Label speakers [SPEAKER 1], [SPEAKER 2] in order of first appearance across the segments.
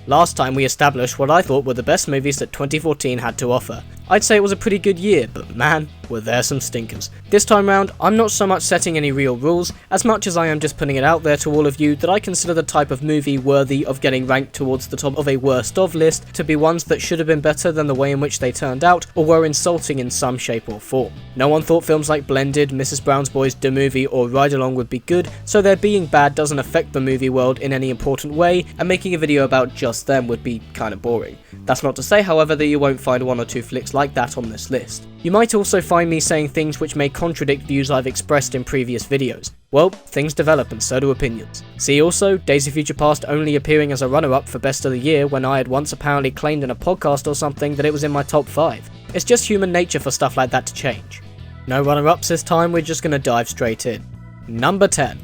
[SPEAKER 1] Last time we established what I thought were the best movies that 2014 had to offer. I'd say it was a pretty good year, but man, were there some stinkers. This time round, I'm not so much setting any real rules, as much as I am just putting it out there to all of you that I consider the type of movie worthy of getting ranked towards the top of a worst of list to be ones that should have been better than the way in which they turned out, or were insulting in some shape or form. No one thought films like Blended, Mrs. Brown's Boys, The Movie, or Ride Along would be good, so their being bad doesn't affect the movie world in any important way, and making a video about just them would be kinda boring. That's not to say, however, that you won't find one or two flicks like that on this list. You might also find me saying things which may contradict views I've expressed in previous videos. Well, things develop and so do opinions. See also, Days of Future Past only appearing as a runner-up for Best of the Year when I had once apparently claimed in a podcast or something that it was in my top 5. It's just human nature for stuff like that to change. No runner-ups this time, we're just gonna dive straight in. Number 10.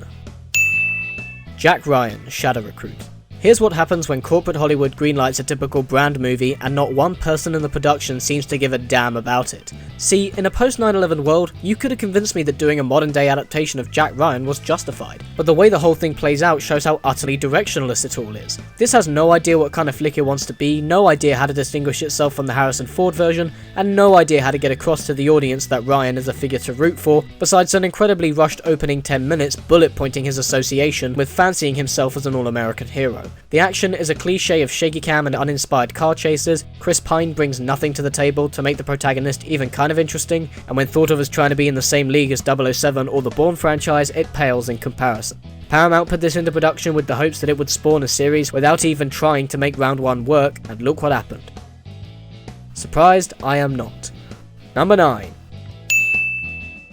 [SPEAKER 1] Jack Ryan, Shadow Recruit. Here's what happens when corporate Hollywood greenlights a typical brand movie and not one person in the production seems to give a damn about it. See, in a post-9/11 world, you could have convinced me that doing a modern-day adaptation of Jack Ryan was justified, but the way the whole thing plays out shows how utterly directionless it all is. This has no idea what kind of flick it wants to be, no idea how to distinguish itself from the Harrison Ford version, and no idea how to get across to the audience that Ryan is a figure to root for, besides an incredibly rushed opening 10 minutes bullet-pointing his association with fancying himself as an all-American hero. The action is a cliche of shaky cam and uninspired car chases. Chris Pine brings nothing to the table to make the protagonist even kind of interesting, and when thought of as trying to be in the same league as 007 or the Bourne franchise, it pales in comparison. Paramount put this into production with the hopes that it would spawn a series without even trying to make round 1 work, and look what happened. Surprised? I am not. Number 9.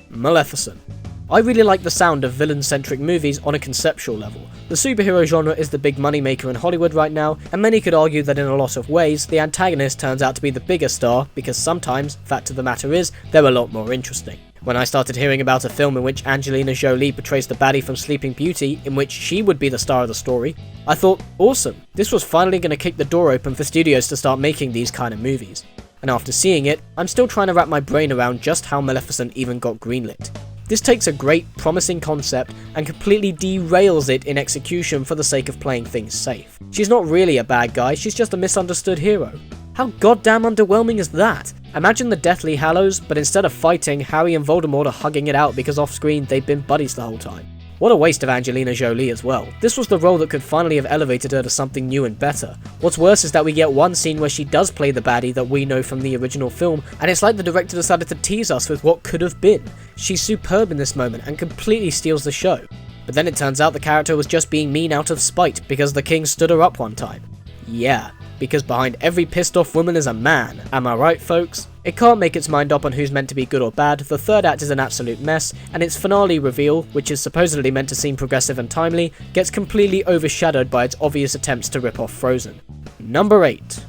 [SPEAKER 1] Maleficent. I really like the sound of villain-centric movies on a conceptual level. The superhero genre is the big moneymaker in Hollywood right now, and many could argue that in a lot of ways, the antagonist turns out to be the bigger star, because sometimes, fact of the matter is, they're a lot more interesting. When I started hearing about a film in which Angelina Jolie portrays the baddie from Sleeping Beauty, in which she would be the star of the story, I thought, awesome, this was finally going to kick the door open for studios to start making these kind of movies. And after seeing it, I'm still trying to wrap my brain around just how Maleficent even got greenlit. This takes a great, promising concept and completely derails it in execution for the sake of playing things safe. She's not really a bad guy, she's just a misunderstood hero. How goddamn underwhelming is that? Imagine the Deathly Hallows, but instead of fighting, Harry and Voldemort are hugging it out because off-screen they've been buddies the whole time. What a waste of Angelina Jolie as well. This was the role that could finally have elevated her to something new and better. What's worse is that we get one scene where she does play the baddie that we know from the original film, and it's like the director decided to tease us with what could have been. She's superb in this moment and completely steals the show. But then it turns out the character was just being mean out of spite because the king stood her up one time. Yeah, because behind every pissed off woman is a man, am I right folks? It can't make its mind up on who's meant to be good or bad, the third act is an absolute mess, and its finale reveal, which is supposedly meant to seem progressive and timely, gets completely overshadowed by its obvious attempts to rip off Frozen. Number 8.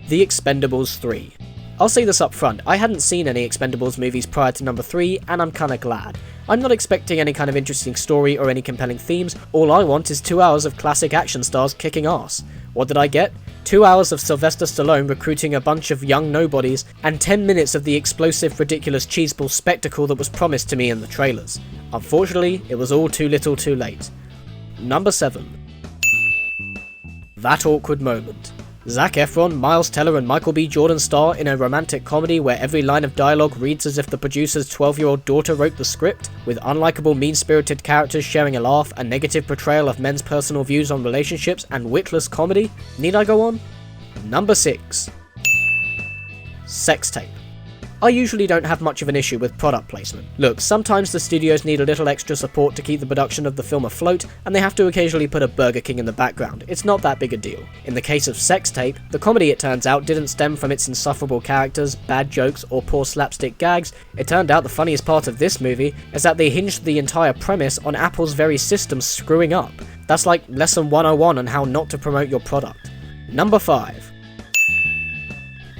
[SPEAKER 1] The Expendables 3. I'll say this up front, I hadn't seen any Expendables movies prior to number 3, and I'm kinda glad. I'm not expecting any kind of interesting story or any compelling themes, all I want is 2 hours of classic action stars kicking ass. What did I get? 2 hours of Sylvester Stallone recruiting a bunch of young nobodies, and 10 minutes of the explosive, ridiculous cheeseball spectacle that was promised to me in the trailers. Unfortunately, it was all too little too late. Number 7. That Awkward Moment. Zac Efron, Miles Teller and Michael B. Jordan star in a romantic comedy where every line of dialogue reads as if the producer's 12-year-old daughter wrote the script, with unlikable mean-spirited characters sharing a laugh, a negative portrayal of men's personal views on relationships, and witless comedy. Need I go on? Number 6. Sex Tape. I usually don't have much of an issue with product placement. Look, sometimes the studios need a little extra support to keep the production of the film afloat, and they have to occasionally put a Burger King in the background. It's not that big a deal. In the case of Sex Tape, the comedy, it turns out, didn't stem from its insufferable characters, bad jokes, or poor slapstick gags. It turned out the funniest part of this movie is that they hinged the entire premise on Apple's very system screwing up. That's like lesson 101 on how not to promote your product. Number 5.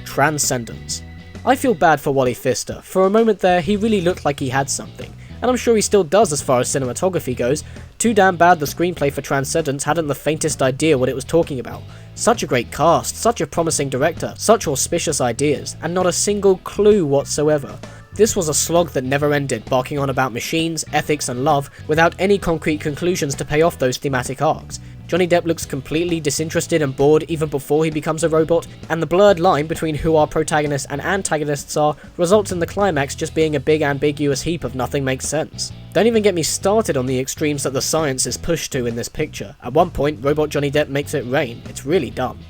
[SPEAKER 1] Transcendence. I feel bad for Wally Pfister. For a moment there, he really looked like he had something, and I'm sure he still does as far as cinematography goes. Too damn bad the screenplay for Transcendence hadn't the faintest idea what it was talking about. Such a great cast, such a promising director, such auspicious ideas, and not a single clue whatsoever. This was a slog that never ended, barking on about machines, ethics and love, without any concrete conclusions to pay off those thematic arcs. Johnny Depp looks completely disinterested and bored even before he becomes a robot, and the blurred line between who our protagonists and antagonists are results in the climax just being a big ambiguous heap of nothing makes sense. Don't even get me started on the extremes that the science is pushed to in this picture. At one point, Robot Johnny Depp makes it rain. It's really dumb.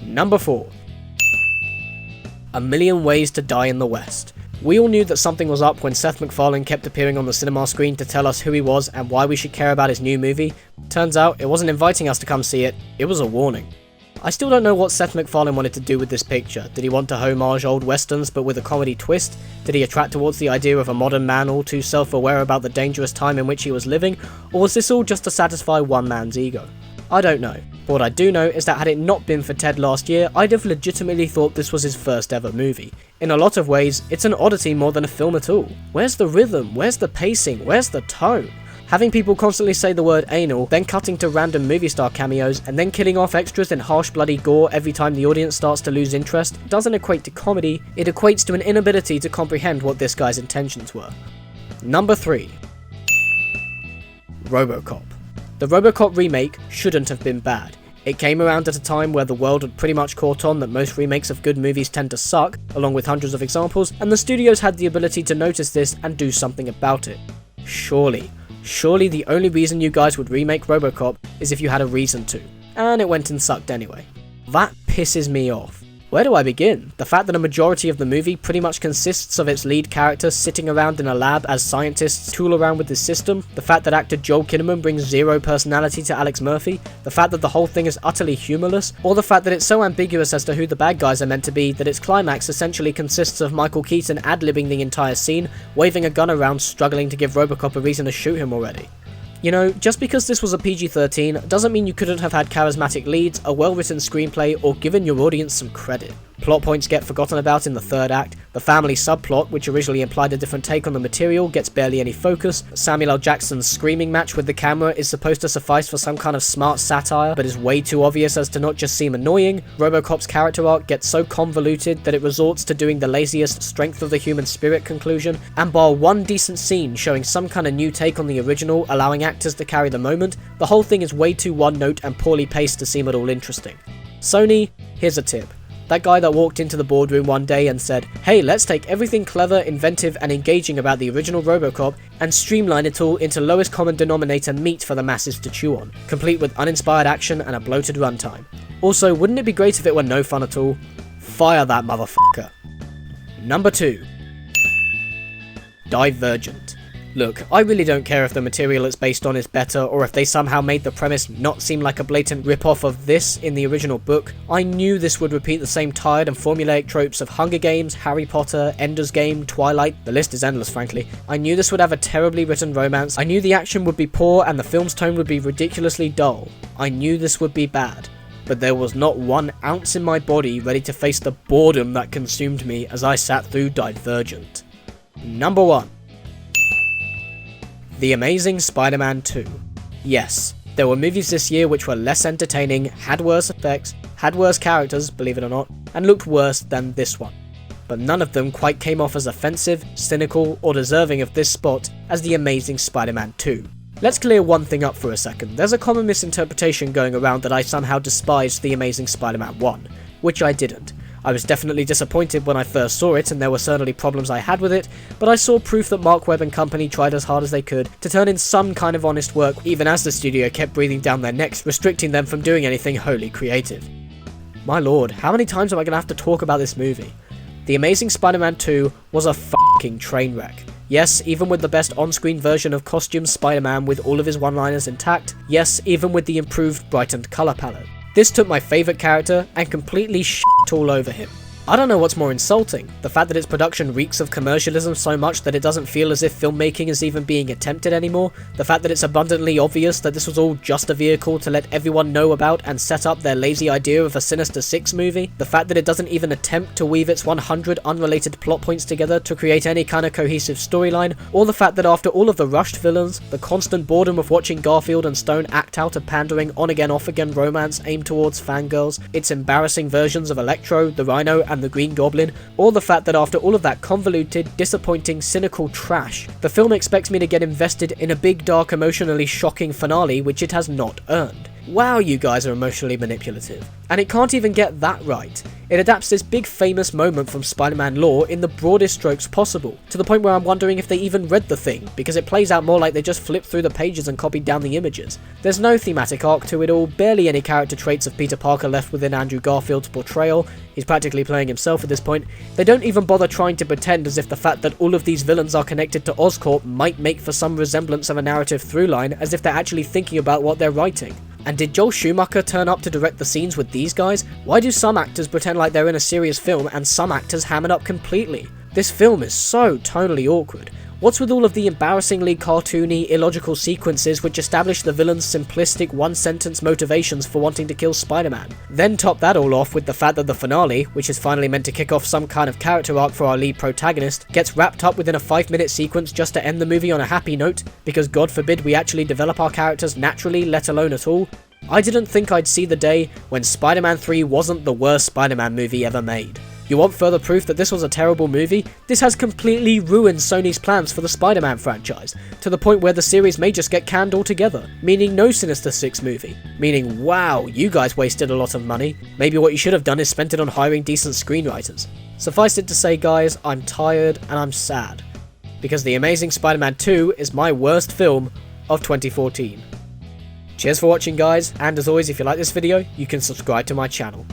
[SPEAKER 1] Number 4. A Million Ways to Die in the West. We all knew that something was up when Seth MacFarlane kept appearing on the cinema screen to tell us who he was and why we should care about his new movie. Turns out, it wasn't inviting us to come see it, it was a warning. I still don't know what Seth MacFarlane wanted to do with this picture. Did he want to homage old westerns but with a comedy twist? Did he attract towards the idea of a modern man all too self-aware about the dangerous time in which he was living? Or was this all just to satisfy one man's ego? I don't know. But what I do know is that had it not been for Ted last year, I'd have legitimately thought this was his first ever movie. In a lot of ways, it's an oddity more than a film at all. Where's the rhythm? Where's the pacing? Where's the tone? Having people constantly say the word anal, then cutting to random movie star cameos, and then killing off extras in harsh bloody gore every time the audience starts to lose interest doesn't equate to comedy, it equates to an inability to comprehend what this guy's intentions were. Number 3. RoboCop. The RoboCop remake shouldn't have been bad. It came around at a time where the world had pretty much caught on that most remakes of good movies tend to suck, along with hundreds of examples, and the studios had the ability to notice this and do something about it. Surely the only reason you guys would remake RoboCop is if you had a reason to. And it went and sucked anyway. That pisses me off. Where do I begin? The fact that a majority of the movie pretty much consists of its lead character sitting around in a lab as scientists tool around with the system, the fact that actor Joel Kinnaman brings zero personality to Alex Murphy, the fact that the whole thing is utterly humorless, or the fact that it's so ambiguous as to who the bad guys are meant to be that its climax essentially consists of Michael Keaton ad-libbing the entire scene, waving a gun around struggling to give RoboCop a reason to shoot him already. You know, just because this was a PG-13 doesn't mean you couldn't have had charismatic leads, a well-written screenplay, or given your audience some credit. Plot points get forgotten about in the third act, the family subplot, which originally implied a different take on the material, gets barely any focus, Samuel L. Jackson's screaming match with the camera is supposed to suffice for some kind of smart satire, but is way too obvious as to not just seem annoying, RoboCop's character arc gets so convoluted that it resorts to doing the laziest strength of the human spirit conclusion, and bar one decent scene showing some kind of new take on the original, allowing actors to carry the moment, the whole thing is way too one-note and poorly paced to seem at all interesting. Sony, here's a tip. That guy that walked into the boardroom one day and said, "Hey, let's take everything clever, inventive, and engaging about the original RoboCop and streamline it all into lowest common denominator meat for the masses to chew on, complete with uninspired action and a bloated runtime. Also, wouldn't it be great if it were no fun at all? Fire that motherfucker." Number 2. Divergent. Look, I really don't care if the material it's based on is better, or if they somehow made the premise not seem like a blatant rip-off of this in the original book. I knew this would repeat the same tired and formulaic tropes of Hunger Games, Harry Potter, Ender's Game, Twilight, the list is endless frankly. I knew this would have a terribly written romance, I knew the action would be poor and the film's tone would be ridiculously dull. I knew this would be bad. But there was not 1 ounce in my body ready to face the boredom that consumed me as I sat through Divergent. Number 1. The Amazing Spider-Man 2. Yes, there were movies this year which were less entertaining, had worse effects, had worse characters, believe it or not, and looked worse than this one. But none of them quite came off as offensive, cynical, or deserving of this spot as The Amazing Spider-Man 2. Let's clear one thing up for a second. There's a common misinterpretation going around that I somehow despised The Amazing Spider-Man 1, which I didn't. I was definitely disappointed when I first saw it, and there were certainly problems I had with it, but I saw proof that Mark Webb and company tried as hard as they could to turn in some kind of honest work, even as the studio kept breathing down their necks, restricting them from doing anything wholly creative. My lord, how many times am I going to have to talk about this movie? The Amazing Spider-Man 2 was a f***ing train wreck. Yes, even with the best on-screen version of costume Spider-Man with all of his one-liners intact. Yes, even with the improved brightened colour palette. This took my favourite character and completely shit all over him. I don't know what's more insulting, the fact that its production reeks of commercialism so much that it doesn't feel as if filmmaking is even being attempted anymore, the fact that it's abundantly obvious that this was all just a vehicle to let everyone know about and set up their lazy idea of a Sinister Six movie, the fact that it doesn't even attempt to weave its 100 unrelated plot points together to create any kind of cohesive storyline, or the fact that after all of the rushed villains, the constant boredom of watching Garfield and Stone act out a pandering on-again off-again romance aimed towards fangirls, its embarrassing versions of Electro, the Rhino, and the Green Goblin, or the fact that after all of that convoluted, disappointing, cynical trash, the film expects me to get invested in a big, dark, emotionally shocking finale which it has not earned. Wow, you guys are emotionally manipulative. And it can't even get that right. It adapts this big famous moment from Spider-Man lore in the broadest strokes possible, to the point where I'm wondering if they even read the thing, because it plays out more like they just flipped through the pages and copied down the images. There's no thematic arc to it all, barely any character traits of Peter Parker left within Andrew Garfield's portrayal. He's practically playing himself at this point. They don't even bother trying to pretend as if the fact that all of these villains are connected to Oscorp might make for some resemblance of a narrative through line, as if they're actually thinking about what they're writing. And did Joel Schumacher turn up to direct the scenes with these guys? Why do some actors pretend like they're in a serious film and some actors ham it up completely? This film is so tonally awkward. What's with all of the embarrassingly cartoony, illogical sequences which establish the villain's simplistic one-sentence motivations for wanting to kill Spider-Man? Then top that all off with the fact that the finale, which is finally meant to kick off some kind of character arc for our lead protagonist, gets wrapped up within a 5-minute sequence just to end the movie on a happy note, because God forbid we actually develop our characters naturally, let alone at all. I didn't think I'd see the day when Spider-Man 3 wasn't the worst Spider-Man movie ever made. You want further proof that this was a terrible movie? This has completely ruined Sony's plans for the Spider-Man franchise, to the point where the series may just get canned altogether, meaning no Sinister Six movie. Meaning, wow, you guys wasted a lot of money. Maybe what you should have done is spent it on hiring decent screenwriters. Suffice it to say, guys, I'm tired and I'm sad, because The Amazing Spider-Man 2 is my worst film of 2014. Cheers for watching, guys, and as always, if you like this video, you can subscribe to my channel.